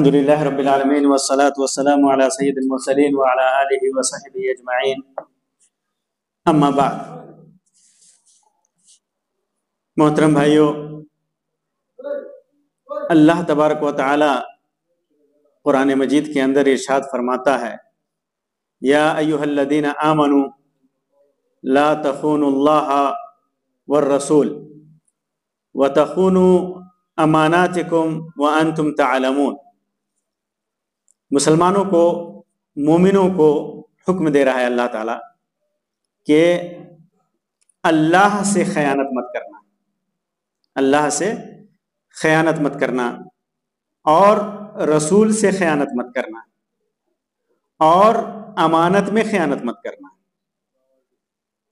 الحمدللہ رب العالمین والصلاة والسلام علی سید المرسلین وعلی آلہ وصحبہ اجمعین، اما بعد۔ محترم بھائیو، اللہ تبارک و تعالی قرآن مجید کے اندر ارشاد فرماتا ہے، یا ایہا الذین آمنوا لا تخونوا اللہ والرسول وتخونوا اماناتکم وانتم تعلمون۔ مسلمانوں کو، مومنوں کو حکم دے رہا ہے اللہ تعالیٰ کہ اللہ سے خیانت مت کرنا، اللہ سے خیانت مت کرنا، اور رسول سے خیانت مت کرنا، اور امانت میں خیانت مت کرنا۔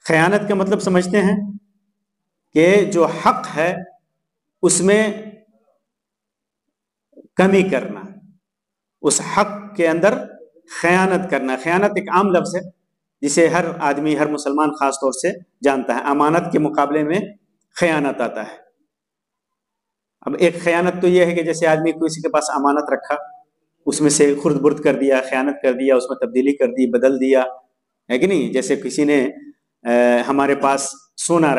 خیانت کا مطلب سمجھتے ہیں کہ جو حق ہے اس میں کمی کرنا، اس حق کے اندر خیانت کرنا۔ خیانت ایک عام لفظ ہے جسے ہر آدمی، ہر مسلمان خاص طور سے جانتا ہے۔ امانت کے مقابلے میں خیانت آتا ہے۔ اب ایک خیانت تو یہ ہے کہ جیسے آدمی کسی کے پاس امانت رکھا، اس میں سے خرد برد کر دیا، خیانت کر دیا، اس میں تبدیلی کر دی، بدل دیا، ہے کہ نہیں؟ جیسے کسی نے ہمارے پاس سونا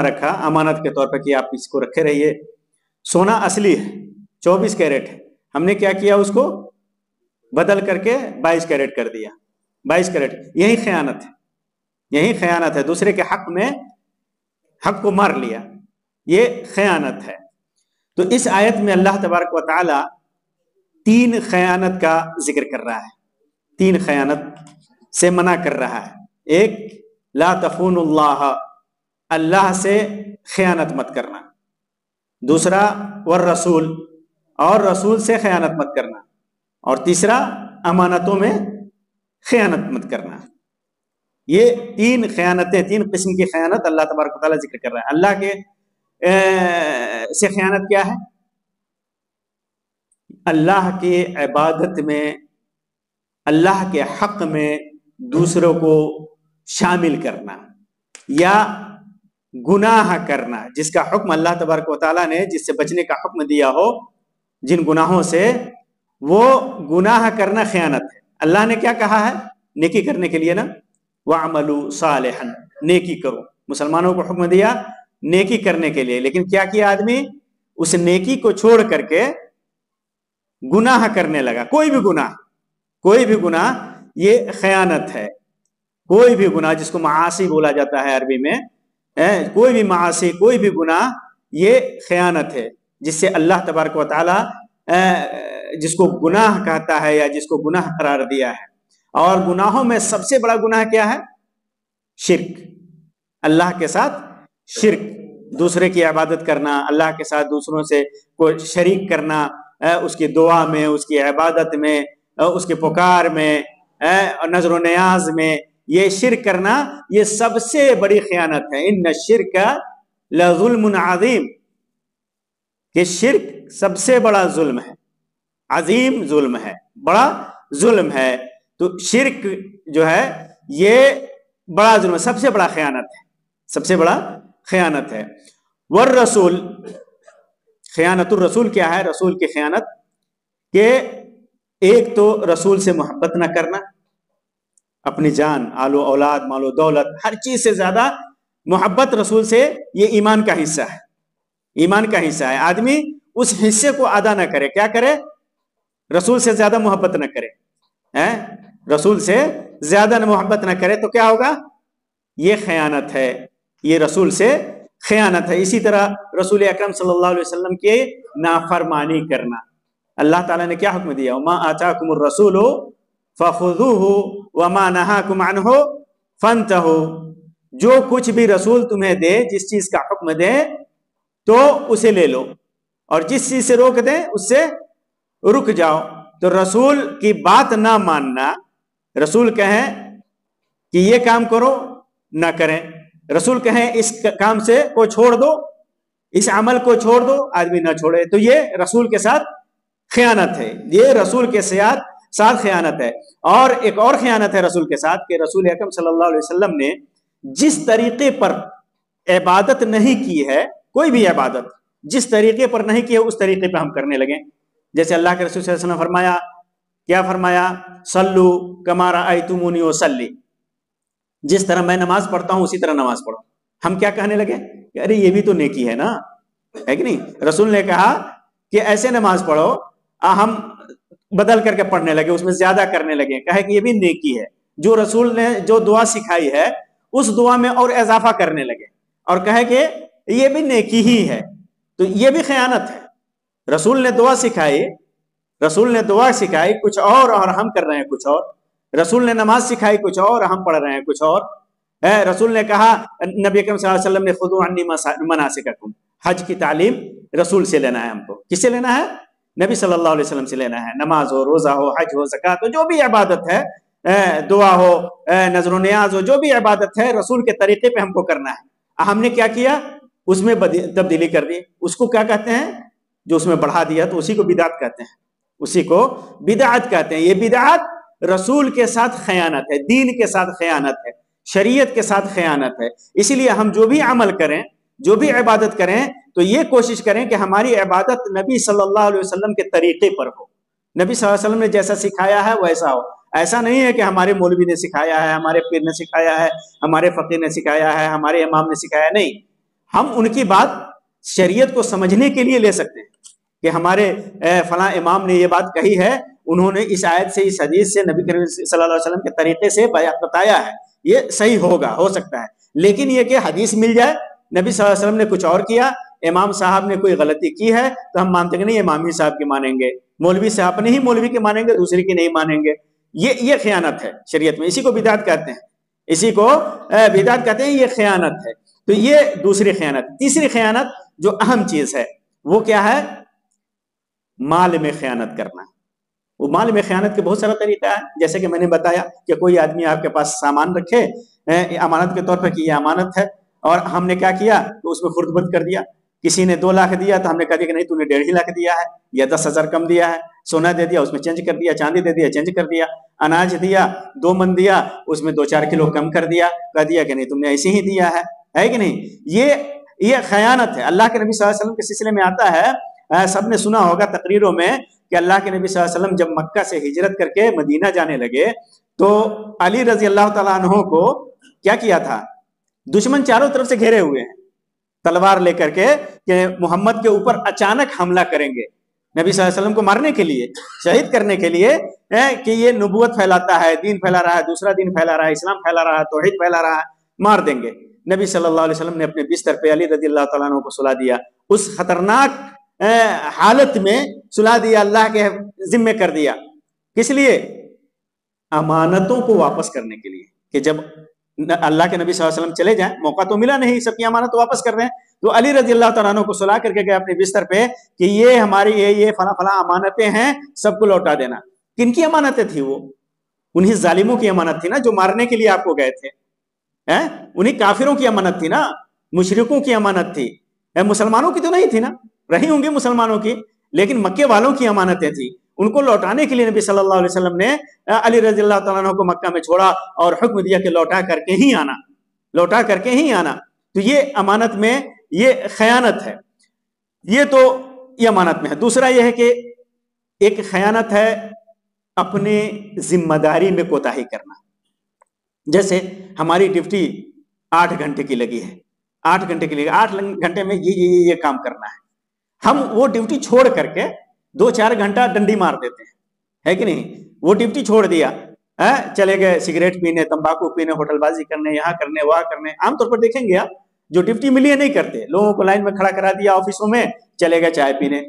رکھا امانت کے طور پر کہ آپ اس کو رکھے رہیے۔ سونا اصلی ہے، 24 کیرٹ ہے، ہم نے کیا کیا؟ اس کو بدل کر کے 22 کیرٹ کر دیا، 22 کیرٹ۔ یہی خیانت ہے، یہی خیانت ہے۔ دوسرے کے حق میں حق کو مار لیا، یہ خیانت ہے۔ تو اس آیت میں اللہ تبارک و تعالی 3 خیانت کا ذکر کر رہا ہے، 3 خیانت سے منع کر رہا ہے۔ ایک، لا تخون اللہ، اللہ سے خیانت مت کرنا۔ دوسرا، والرسول، اور رسول سے خیانت مت کرنا۔ اور تیسرا، امانتوں میں خیانت مت کرنا۔ یہ 3 خیانتیں، 3 قسم کی خیانت اللہ تبارک و تعالیٰ ذکر کر رہا ہے۔ اللہ کے سے خیانت کیا ہے؟ اللہ کی عبادت میں، اللہ کے حق میں دوسروں کو شامل کرنا، یا گناہ کرنا جس کا حکم اللہ تبارک و تعالیٰ نے جس سے بچنے کا حکم دیا ہو، جن گناہوں سے، وہ گناہ کرنا خیانت ہے۔ اللہ نے کیا کہا ہے نیکی کرنے کے لیے نا؟ وَعْمَلُوا صَالِحًا، نیکی کرو۔ مسلمانوں کو حکم دیا نیکی کرنے کے لیے، لیکن کیا کیا آدمی؟ اس نیکی کو چھوڑ کر کے گناہ کرنے لگا۔ کوئی بھی گناہ یہ خیانت ہے۔ کوئی بھی گناہ، جس کو معاصی بولا جاتا ہے عربی میں، کوئی بھی معاصی، کوئی بھی گناہ یہ خیانت ہے، جس سے اللہ تبارک و تعالی جس کو گناہ کہتا ہے یا جس کو گناہ قرار دیا ہے۔ اور گناہوں میں سب سے بڑا گناہ کیا ہے؟ شرک، اللہ کے ساتھ شرک، دوسرے کی عبادت کرنا، اللہ کے ساتھ دوسروں سے کوئی شریک کرنا، اس کی دعا میں، اس کی عبادت میں، اس کے پکار میں، نظر و نیاز میں، یہ شرک کرنا یہ سب سے بڑی خیانت ہے۔ ان الشرک لظلم عظیم، کہ شرک سب سے بڑا ظلم ہے، عظیم ظلم ہے، بڑا ظلم ہے۔ تو شرک جو ہے یہ بڑا ظلم ہے، سب سے بڑا خیانت ہے، سب سے بڑا خیانت ہے۔ والرسول، خیانت الرسول کیا ہے؟ رسول کی خیانت کہ ایک تو رسول سے محبت نہ کرنا، اپنی جان، آل و اولاد، مال و دولت، ہر چیز سے زیادہ محبت رسول سے، یہ ایمان کا حصہ ہے، ایمان کا حصہ ہے۔ آدمی اس حصے کو ادا نہ کرے، کیا کرے؟ رسول سے زیادہ محبت نہ کرے، رسول سے زیادہ محبت نہ کرے تو کیا ہوگا؟ یہ خیانت ہے، یہ رسول سے خیانت ہے۔ اسی طرح رسول اکرم صلی اللہ علیہ وسلم کی نافرمانی کرنا۔ اللہ تعالیٰ نے کیا حکم دیا؟ وَمَا آتَاكُمُ الرَّسُولُ فَخُذُوهُ وَمَا نَهَاكُمْ عَنْهُ فَانْتَهُوا، جو کچھ بھی رسول تمہیں دے، جس چیز کا حکم دے تو اسے لے لو، اور جس چیز سے روک دیں اس سے رک جاؤ۔ تو رسول کی بات نہ ماننا، رسول کہیں کہ یہ کام کرو، نہ کریں، رسول کہیں اس کام سے کو چھوڑ دو، اس عمل کو چھوڑ دو، آدمی نہ چھوڑے، تو یہ رسول کے ساتھ خیانت ہے، یہ رسول کے ساتھ خیانت ہے۔ اور ایک اور خیانت ہے رسول کے ساتھ کہ رسول اکرم صلی اللہ علیہ وسلم نے جس طریقے پر عبادت نہیں کی ہے، کوئی بھی عبادت جس طریقے پر نہیں کی ہے اس طریقے پہ ہم کرنے لگیں، جیسے اللہ کے رسول صلی اللہ علیہ وسلم فرمایا، کیا فرمایا؟ صلو کما رأیتمونی اصلی، جس طرح میں نماز پڑھتا ہوں اسی طرح نماز پڑھو۔ ہم کیا کہنے لگے کہ ارے یہ بھی تو نیکی ہے نا، ہے کہ نہیں؟ رسول نے کہا کہ ایسے نماز پڑھو، ہم بدل کر کے پڑھنے لگے، اس میں زیادہ کرنے لگے، کہے کہ یہ بھی نیکی ہے۔ جو رسول نے جو دعا سکھائی ہے اس دعا میں اور اضافہ کرنے لگے اور کہے کہ یہ بھی نیکی ہی ہے، تو یہ بھی خیانت ہے۔ رسول نے دعا سکھائی کچھ اور ہم کر رہے ہیں کچھ اور۔ رسول نے نماز سکھائی کچھ اور ہم پڑھ رہے ہیں کچھ اور۔ رسول نے کہا، نبی اکرم صلی اللہ علیہ وسلم نے خذوا عنی مناسککم، حج کی تعلیم رسول سے لینا ہے ہم کو۔ کس سے لینا ہے؟ نبی صلی اللہ علیہ وسلم سے لینا ہے۔ نماز ہو، روزہ ہو، حج ہو، زکوٰۃ ہو، جو بھی عبادت ہے، دعا ہو، نذر و نیاز ہو، جو بھی عبادت ہے رسول کے طریقے پہ ہم کو کرنا ہے۔ ہم نے کیا کیا؟ اس میں تبدیلی کر دی۔ اس کو کیا کہتے ہیں؟ جو اس میں بڑھا دیا تو اسی کو بدعت کہتے ہیں، اسی کو بدعت کہتے ہیں۔ یہ بدعت رسول کے ساتھ خیانت ہے، دین کے ساتھ خیانت ہے، شریعت کے ساتھ خیانت ہے۔ اسی لیے ہم جو بھی عمل کریں، جو بھی عبادت کریں، تو یہ کوشش کریں کہ ہماری عبادت نبی صلی اللہ علیہ وسلم کے طریقے پر ہو، نبی صلی اللہ علیہ وسلم نے جیسا سکھایا ہے ویسا ہو۔ ایسا نہیں ہے کہ ہمارے مولوی نے سکھایا ہے، ہمارے پیر نے سکھایا ہے، ہمارے فقیر نے سکھایا ہے، ہمارے امام نے سکھایا، نہیں۔ ہم ان کی بات شریعت کو سمجھنے کے لیے لے سکتے ہیں کہ ہمارے فلاں امام نے یہ بات کہی ہے، انہوں نے اس آیت سے، اس حدیث سے نبی کریم صلی اللہ علیہ وسلم کے طریقے سے بتایا ہے، یہ صحیح ہوگا، ہو سکتا ہے۔ لیکن یہ کہ حدیث مل جائے، نبی صلی اللہ علیہ وسلم نے کچھ اور کیا، امام صاحب نے کوئی غلطی کی ہے، تو ہم مانتے کہ نہیں امام ہی صاحب کی مانیں گے، مولوی سے اپنے ہی مولوی کی مانیں گے، دوسری کی نہیں مانیں گے۔ یہ خیانت ہے شریعت میں، اسی کو بدعت کہتے ہیں، اسی کو بدعت کہتے ہیں، یہ خیانت ہے۔ تو یہ دوسری خیانت۔ تیسری خیانت جو اہم چیز ہے وہ کیا ہے؟ مال میں خیانت کرنا۔ وہ مال میں خیانت کے بہت سارا طریقہ ہے، جیسے کہ میں نے بتایا کہ کوئی آدمی آپ کے پاس سامان رکھے امانت کے طور پر کہ یہ امانت ہے، اور ہم نے کیا کیا تو اس میں خرد برد کر دیا۔ کسی نے 2 لاکھ دیا تو ہم نے کہا دیا کہ نہیں، تو نے 1.5 لاکھ دیا ہے یا 10,000 کم دیا ہے۔ سونا دے دیا، اس میں چینج کر دیا، چاندی دے دیا، چینج کر دیا، اناج دیا 2 من دیا، اس میں 2-4 کلو کم کر دیا، کہہ دیا کہ نہیں تم نے ایسے ہی دیا ہے کہ نہیں؟ یہ خیانت ہے۔ اللہ کے نبی صلی اللہ علیہ وسلم کے سلسلے میں آتا ہے، سب نے سنا ہوگا تقریروں میں، کہ اللہ کے نبی صلی اللہ علیہ وسلم جب مکہ سے ہجرت کر کے مدینہ جانے لگے تو علی رضی اللہ تعالیٰ عنہ کو کیا کیا تھا؟ دشمن چاروں طرف سے گھیرے ہوئے ہیں تلوار لے کر کے کہ محمد کے اوپر اچانک حملہ کریں گے، نبی صلی اللہ علیہ وسلم کو مارنے کے لیے، شہید کرنے کے لیے، کہ یہ نبوت پھیلاتا ہے، دین پھیلا رہا ہے، دوسرا دین پھیلا رہا ہے، اسلام پھیلا رہا ہے، توحید پھیلا رہا ہے، مار دیں گے۔ نبی صلی اللہ علیہ وسلم نے اپنے بستر پہ علی رضی اللہ تعالیٰ عنہ کو سلا دیا، اس خطرناک حالت میں سلا دیا، اللہ کے ذمے کر دیا۔ کس لیے؟ امانتوں کو واپس کرنے کے لیے، کہ جب اللہ کے نبی صلی اللہ علیہ وسلم چلے جائیں، موقع تو ملا نہیں، سب کی امانت واپس کر رہے ہیں، تو علی رضی اللہ تعالیٰ عنہ کو سلا کر کے گئے اپنے بستر پہ کہ یہ ہماری یہ فلاں فلاں امانتیں ہیں، سب کو لوٹا دینا۔ کن کی امانتیں تھی؟ وہ انہی ظالموں کی امانت تھی نا جو مارنے کے لیے آپ کو گئے تھے، انہی کافروں کی امانت تھی نا، مشرکوں کی امانت تھی، مسلمانوں کی تو نہیں تھی نا، رہی ہوں گی مسلمانوں کی، لیکن مکے والوں کی امانتیں تھی۔ ان کو لوٹانے کے لیے نبی صلی اللہ علیہ وسلم نے علی رضی اللہ تعالیٰ عنہ کو مکہ میں چھوڑا اور حکم دیا کہ لوٹا کر کے ہی آنا۔ تو یہ امانت میں یہ خیانت ہے، یہ امانت میں ہے۔ دوسرا یہ ہے کہ ایک خیانت ہے اپنے ذمہ داری میں کوتاہی کرنا۔ جیسے ہماری ڈیوٹی 8 گھنٹے کی لگی ہے، 8 گھنٹے کی لگی، 8 گھنٹے میں یہ کام کرنا ہے، ہم وہ ڈیوٹی چھوڑ کر کے 2-4 گھنٹہ ڈنڈی مار دیتے ہیں، ہے کہ نہیں؟ وہ ڈیوٹی چھوڑ دیا، چلے گئے سگریٹ پینے، تمباکو پینے، ہوٹل بازی کرنے، یہاں کرنے، وہاں کرنے۔ عام طور پر دیکھیں گے آپ، جو ڈیوٹی ملی ہے نہیں کرتے، لوگوں کو لائن میں کھڑا کرا دیا، آفسوں میں چلے گئے چائے پینے،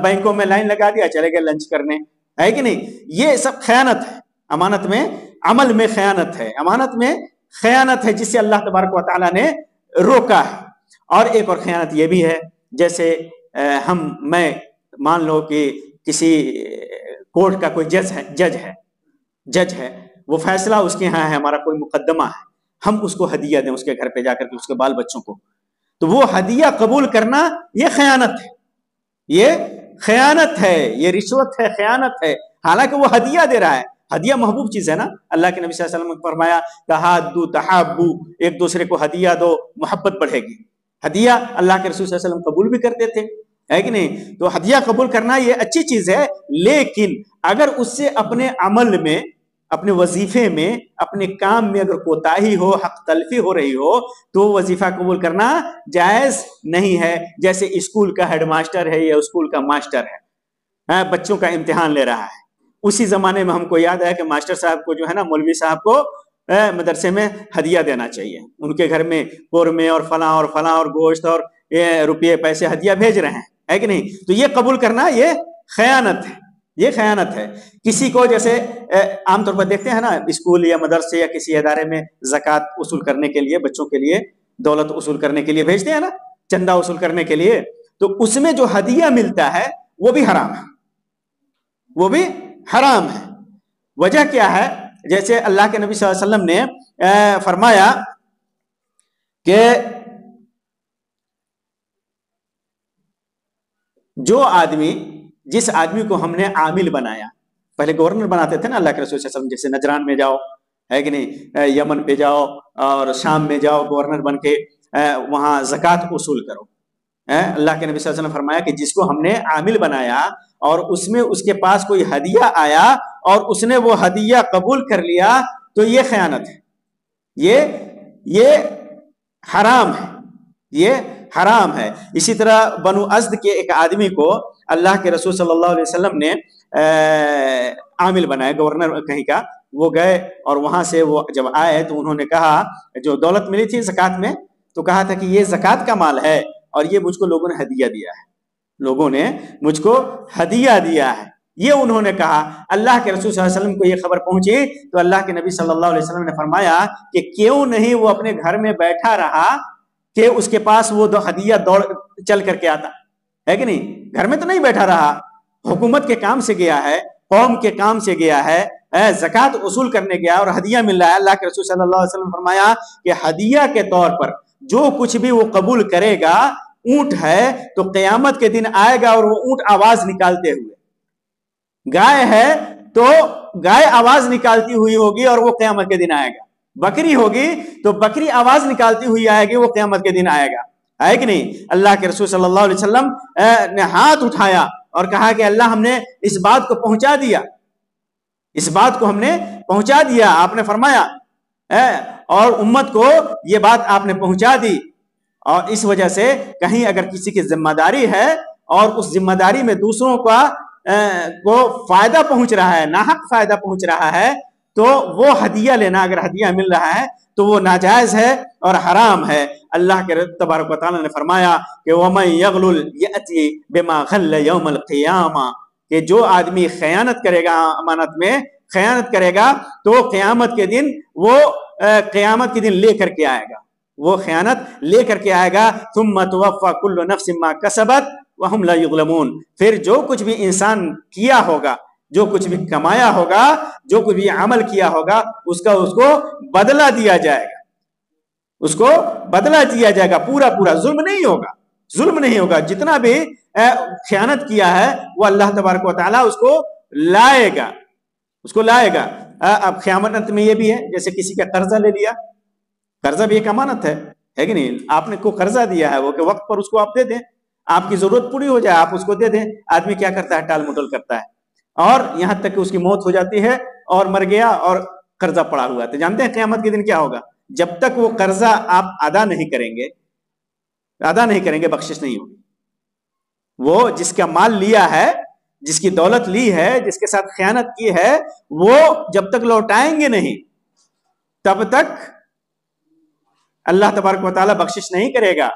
بینکوں میں لائن لگا دیا، چلے گئے لنچ کرنے، ہے کہ نہیں؟ یہ سب خیانت ہے۔ امانت میں، عمل میں خیانت ہے، امانت میں خیانت ہے، جس سے اللہ تبارک و تعالیٰ نے روکا ہے۔ اور ایک اور خیانت یہ بھی ہے، جیسے میں مان لو کہ کسی کورٹ کا کوئی جج ہے، وہ فیصلہ اس کے ہاں ہے، ہمارا کوئی مقدمہ ہے، ہم اس کو ہدیہ دیں اس کے گھر پہ جا کر کے، اس کے بال بچوں کو، تو وہ ہدیہ قبول کرنا یہ خیانت ہے، یہ رشوت ہے، خیانت ہے، حالانکہ وہ ہدیہ دے رہا ہے۔ ہدیہ محبوب چیز ہے نا، اللہ کے نبی صلی اللہ علیہ وسلم نے فرمایا تحادو تحابو، ایک دوسرے کو ہدیہ دو، محبت بڑھے گی۔ ہدیہ اللہ کے رسول صلی اللہ علیہ وسلم قبول بھی کرتے تھے ہے کہ نہیں؟ تو ہدیہ قبول کرنا یہ اچھی چیز ہے، لیکن اگر اس سے اپنے عمل میں، اپنے وظیفے میں، اپنے کام میں اگر کوتاہی ہو، حق تلفی ہو رہی ہو، تو وظیفہ قبول کرنا جائز نہیں ہے۔ جیسے اسکول کا ہیڈ ماسٹر ہے یا اسکول کا ماسٹر ہے، بچوں کا امتحان لے رہا ہے۔ اسی زمانے میں ہم کو یاد ہے کہ ماسٹر صاحب کو جو ہے نا، مولوی صاحب کو مدرسے میں ہدیہ دینا چاہیے، ان کے گھر میں قورمے اور فلاں اور گوشت اور روپے پیسے ہدیہ بھیج رہے ہیں، ہے کہ نہیں؟ تو یہ قبول کرنا یہ خیانت ہے، یہ خیانت ہے۔ کسی کو جیسے عام طور پر دیکھتے ہیں نا، اسکول یا مدرسے یا کسی ادارے میں زکوٰۃ وصول کرنے کے لیے، بچوں کے لیے دولت وصول کرنے کے لیے بھیجتے ہیں نا، چندہ وصول کرنے کے لیے، تو اس میں جو ہدیہ ملتا ہے وہ بھی حرام ہے، وہ بھی حرام ہے۔ وجہ کیا ہے؟ جیسے اللہ کے نبی صلی اللہ علیہ وسلم نے فرمایا کہ جس آدمی کو ہم نے عامل بنایا، پہلے گورنر بناتے تھے نا اللہ کے رسول صلی اللہ علیہ وسلم، جیسے نجران میں جاؤ، ہے کہ نہیں، یمن پہ جاؤ اور شام میں جاؤ، گورنر بن کے وہاں زکوٰۃ وصول کرو۔ اللہ کے نبی صلی اللہ علیہ وسلم نے فرمایا کہ جس کو ہم نے عامل بنایا اور اس میں اس کے پاس کوئی ہدیہ آیا اور اس نے وہ ہدیہ قبول کر لیا، تو یہ خیانت ہے، یہ حرام ہے، یہ حرام ہے۔ اسی طرح بنو ازد کے ایک آدمی کو اللہ کے رسول صلی اللہ علیہ وسلم نے عامل بنایا، گورنر کہیں کا، وہ گئے اور وہاں سے وہ جب آئے تو انہوں نے کہا، جو دولت ملی تھی زکوٰۃ میں، تو کہا تھا کہ یہ زکوٰۃ کا مال ہے اور یہ مجھ کو لوگوں نے ہدیہ دیا ہے، لوگوں نے مجھ کو ہدیہ دیا ہے، یہ انہوں نے کہا۔ اللہ کے رسول صلی اللہ علیہ وسلم کو یہ خبر پہنچی تو اللہ کے نبی صلی اللہ علیہ وسلم نے فرمایا کہ کیوں نہیں وہ اپنے گھر میں بیٹھا رہا کہ اس کے پاس وہ دو ہدیہ دوڑ چل کر کے آتا، ہے کہ نہیں؟ گھر میں تو نہیں بیٹھا رہا، حکومت کے کام سے گیا ہے، قوم کے کام سے گیا ہے، زکوٰۃ وصول کرنے گیا اور ہدیہ مل رہا ہے۔ اللہ کے رسول صلی اللہ علیہ وسلم نے فرمایا کہ ہدیہ کے طور پر جو کچھ بھی وہ قبول کرے گا، اونٹ ہے تو قیامت کے دن آئے گا اور وہ اونٹ آواز نکالتے ہوئے، گائے ہے تو گائے آواز نکالتی ہوئی ہوگی اور وہ قیامت کے دن آئے گا، بکری ہوگی تو بکری آواز نکالتی ہوئی آئے گی، وہ قیامت کے دن آئے گا، ہے کہ نہیں؟ اللہ کے رسول صلی اللہ علیہ وسلم نے ہاتھ اٹھایا اور کہا کہ اللہ ہم نے اس بات کو پہنچا دیا، اس بات کو ہم نے پہنچا دیا، آپ نے فرمایا اور امت کو یہ بات آپ نے پہنچا دی، اور اس وجہ سے کہیں اگر کسی کی ذمہ داری ہے اور اس ذمہ داری میں دوسروں کو فائدہ پہنچ رہا ہے، ناحق فائدہ پہنچ رہا ہے، تو وہ ہدیہ لینا، اگر ہدیہ مل رہا ہے تو وہ ناجائز ہے اور حرام ہے۔ اللہ کے تبارک و تعالیٰ نے فرمایا کہ وَمَن يَغْلُلْ يَأْتِ بِمَا غَلَّ يَوْمَ الْقِيَامَةِ، کہ جو آدمی خیانت کرے گا، امانت میں خیانت کرے گا، تو قیامت کے دن وہ قیامت کے دن لے کر کے آئے گا، وہ خیانت لے کر کے آئے گا۔ ثُمَّ تُوَفَّى كُلُّ نَفْسٍ مَا كَسَبَتْ وَهُمْ لَا يُظْلَمُونَ، پھر جو کچھ بھی انسان کیا ہوگا، جو کچھ بھی کمایا ہوگا، جو کچھ بھی عمل کیا ہوگا، اس کو بدلہ دیا جائے گا، اس کو بدلہ دیا جائے گا، پورا ظلم نہیں ہوگا، ظلم نہیں ہوگا، جتنا بھی خیانت کیا ہے وہ اللہ تبارک و تعالیٰ اس کو لائے گا، اس کو لائے گا۔ اب خیانت میں یہ بھی ہے، جیسے کسی کا قرضہ لے لیا، قرضہ بھی ایک امانت ہے کہ نہیں؟ آپ نے کو قرضہ دیا ہے، وہ کہ وقت پر اس کو آپ دے دیں، آپ کی ضرورت پوری ہو جائے آپ اس کو دے دیں۔ آدمی کیا کرتا ہے؟ ٹال مٹول کرتا ہے، اور یہاں تک کہ اس کی موت ہو جاتی ہے اور مر گیا اور قرضہ پڑا ہوا ہے۔ تو جانتے ہیں قیامت کے دن کیا ہوگا؟ جب تک وہ قرضہ آپ ادا نہیں کریں گے بخشش نہیں ہوگی۔ وہ جس کا مال لیا ہے، جس کی دولت لی ہے، جس کے ساتھ خیانت کی ہے، وہ جب تک لوٹائیں گے نہیں تب تک اللہ تبارک و تعالیٰ بخشش نہیں کرے گا۔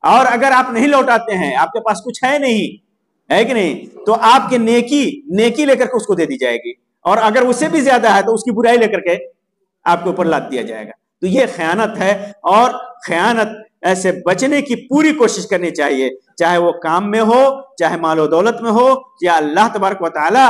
اور اگر آپ نہیں لوٹاتے ہیں، آپ کے پاس کچھ ہے نہیں، ہے کہ نہیں، تو آپ کے نیکی لے کر کے اس کو دے دی جائے گی، اور اگر اس سے بھی زیادہ ہے تو اس کی برائی لے کر کے آپ کے اوپر لاد دیا جائے گا۔ تو یہ خیانت ہے، اور خیانت ایسے بچنے کی پوری کوشش کرنی چاہیے، چاہے وہ کام میں ہو، چاہے مال و دولت میں ہو، یا اللہ تبارک و تعالیٰ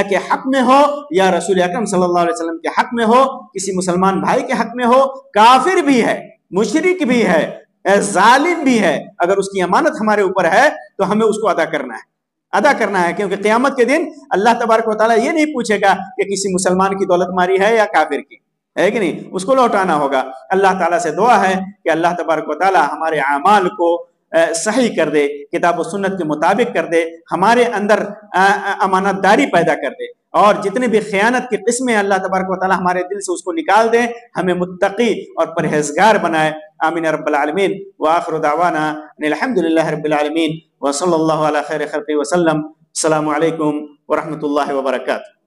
کے حق میں ہو، یا رسول اکرم صلی اللہ علیہ وسلم کے حق میں ہو، کسی مسلمان بھائی کے حق میں ہو۔ کافر بھی ہے، مشرک بھی ہے، ظالم بھی ہے، اگر اس کی امانت ہمارے اوپر ہے تو ہمیں اس کو ادا کرنا ہے، کیونکہ قیامت کے دن اللہ تبارک و تعالیٰ یہ نہیں پوچھے گا کہ کسی مسلمان کی دولت ماری ہے یا کافر کی، ہے کہ نہیں، اس کو لوٹانا ہوگا۔ اللہ تعالیٰ سے دعا ہے کہ اللہ تبارک و تعالیٰ ہمارے اعمال کو صحیح کر دے، کتاب و سنت کے مطابق کر دے، ہمارے اندر امانت داری پیدا کر دے، اور جتنے بھی خیانت کی قسمیں اللہ تبارک و تعالی ہمارے دل سے اس کو نکال دیں، ہمیں متقی اور پرہیزگار بنائے. آمین رب العالمین. وآخر دعوانا ان الحمد للہ رب العالمین وصلی اللہ علی خیر خلقہ وسلم. السلام علیکم ورحمۃ اللہ وبرکاتہ.